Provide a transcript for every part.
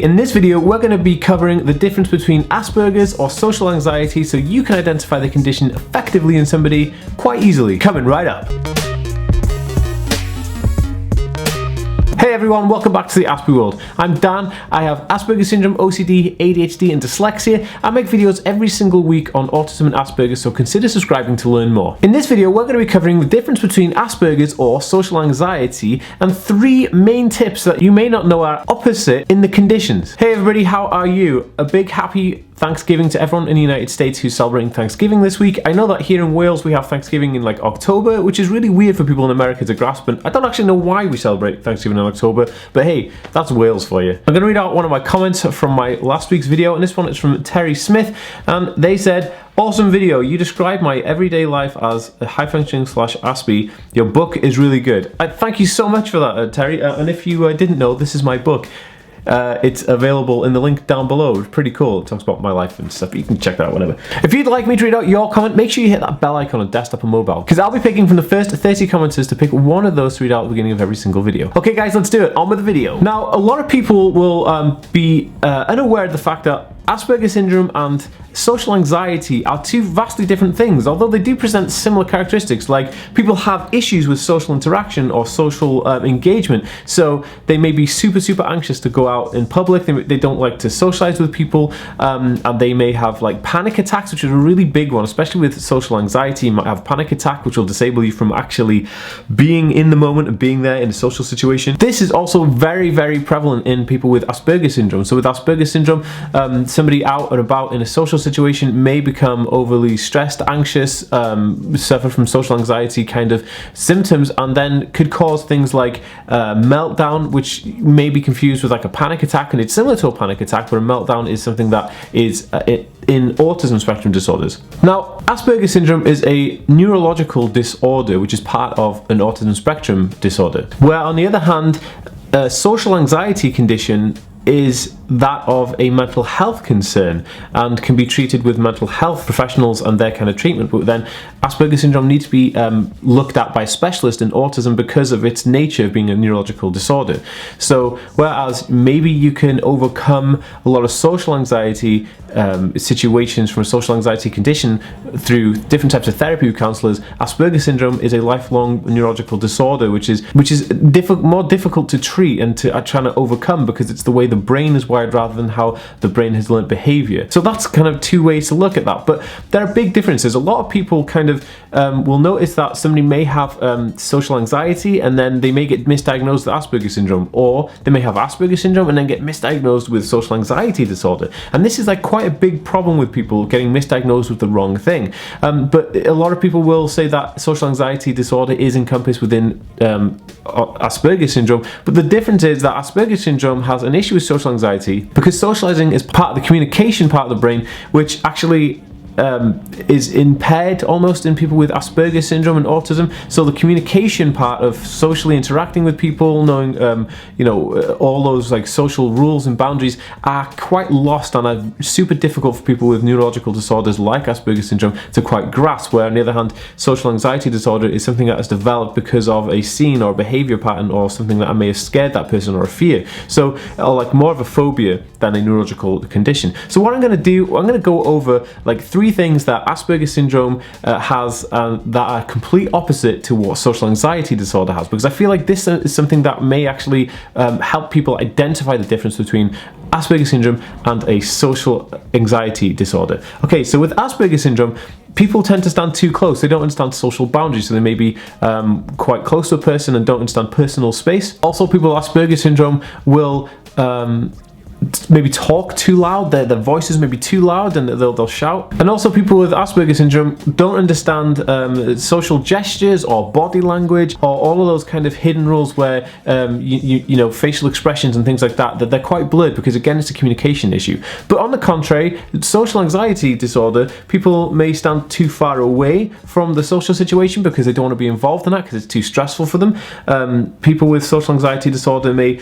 In this video, we're going to be covering the difference between Asperger's or social anxiety so you can identify the condition effectively in somebody quite easily. Coming right up. Hey everyone, welcome back to the Aspie world. I'm Dan, I have Aspergers Syndrome, OCD, ADHD and dyslexia. I make videos every single week on autism and Asperger's, so consider subscribing to learn more. In this video, we're going to be covering the difference between Asperger's or social anxiety and 3 main tips that you may not know are opposite in the conditions. Hey everybody, how are you? A big happy Thanksgiving to everyone in the United States who's celebrating Thanksgiving this week. I know that here in Wales we have Thanksgiving in like October, which is really weird for people in America to grasp, and I don't actually know why we celebrate Thanksgiving in October, but hey, that's Wales for you. I'm going to read out one of my comments from my last week's video, and this one is from Terry Smith, and they said, "Awesome video, you describe my everyday life as a high functioning / Aspie. Your book is really good." Thank you so much for that, Terry, and if you didn't know, this is my book. It's available in the link down below. It's pretty cool. It talks about my life and stuff. You can check that out whenever. If you'd like me to read out your comment, make sure you hit that bell icon on desktop and mobile, because I'll be picking from the first 30 commenters to pick one of those to read out at the beginning of every single video. Okay guys, let's do it. On with the video. Now, a lot of people will be unaware of the fact that Aspergers Syndrome and social anxiety are 2 vastly different things, although they do present similar characteristics. Like, people have issues with social interaction or social engagement, so they may be super anxious to go out in public, they don't like to socialize with people, and they may have like panic attacks, which is a really big one, especially with social anxiety. You might have a panic attack which will disable you from actually being in the moment and being there in a social situation. This is also very prevalent in people with Aspergers Syndrome. So with Aspergers Syndrome, somebody out and about in a social situation may become overly stressed, anxious, suffer from social anxiety kind of symptoms, and then could cause things like meltdown, which may be confused with like a panic attack, and it's similar to a panic attack, but a meltdown is something that is in autism spectrum disorders. Now, Aspergers syndrome is a neurological disorder which is part of an autism spectrum disorder, where on the other hand, a social anxiety condition is that of a mental health concern and can be treated with mental health professionals and their kind of treatment. But then Aspergers syndrome needs to be looked at by a specialist in autism because of its nature of being a neurological disorder. So whereas maybe you can overcome a lot of social anxiety situations from a social anxiety condition through different types of therapy with counsellors, Aspergers syndrome is a lifelong neurological disorder which is more difficult to treat and to try to overcome, because it's the way the brain is wired rather than how the brain has learned behavior. So that's kind of 2 ways to look at that, but there are big differences. A lot of people kind of will notice that somebody may have social anxiety and then they may get misdiagnosed with Aspergers syndrome, or they may have Aspergers syndrome and then get misdiagnosed with social anxiety disorder. And this is like quite a big problem with people getting misdiagnosed with the wrong thing. But a lot of people will say that social anxiety disorder is encompassed within Aspergers syndrome, but the difference is that Aspergers syndrome has an issue with social anxiety because socializing is part of the communication part of the brain, which actually is impaired almost in people with Aspergers syndrome and autism. So the communication part of socially interacting with people, knowing all those like social rules and boundaries are quite lost and are super difficult for people with neurological disorders like Aspergers syndrome to quite grasp, where on the other hand, social anxiety disorder is something that has developed because of a scene or a behavior pattern or something that may have scared that person, or a fear. So like more of a phobia than a neurological condition. So what I'm going to do, I'm going to go over like 3 things that Aspergers syndrome has that are complete opposite to what social anxiety disorder has, because I feel like this is something that may actually help people identify the difference between Aspergers syndrome and a social anxiety disorder. Okay, so with Aspergers syndrome, people tend to stand too close. They don't understand social boundaries, so they may be quite close to a person and don't understand personal space. Also, people with Aspergers syndrome will maybe talk too loud, their voices may be too loud and they'll shout. And also people with Aspergers syndrome don't understand social gestures or body language or all of those kind of hidden rules where you know, facial expressions and things like that they're quite blurred, because again it's a communication issue. But on the contrary, social anxiety disorder, people may stand too far away from the social situation because they don't want to be involved in that because it's too stressful for them. People with social anxiety disorder may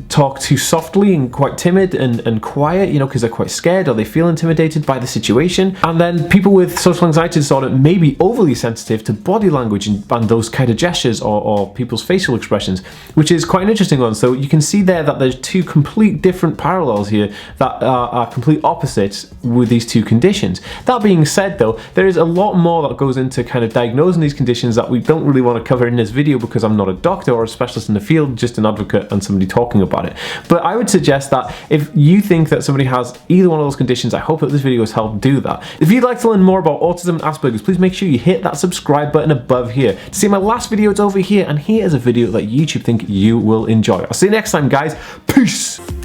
talk too softly and quite timid and quiet, you know, because they're quite scared or they feel intimidated by the situation. And then people with social anxiety disorder may be overly sensitive to body language and those kind of gestures or people's facial expressions, which is quite an interesting one. So you can see there that there's two complete different parallels here that are complete opposites with these two conditions. That being said though, there is a lot more that goes into kind of diagnosing these conditions that we don't really want to cover in this video because I'm not a doctor or a specialist in the field, just an advocate and somebody talking about it. But I would suggest that if you think that somebody has either one of those conditions, I hope that this video has helped do that. If you'd like to learn more about autism and Asperger's, please make sure you hit that subscribe button above here. To see my last video, it's over here, and here is a video that YouTube think you will enjoy. I'll see you next time, guys. Peace!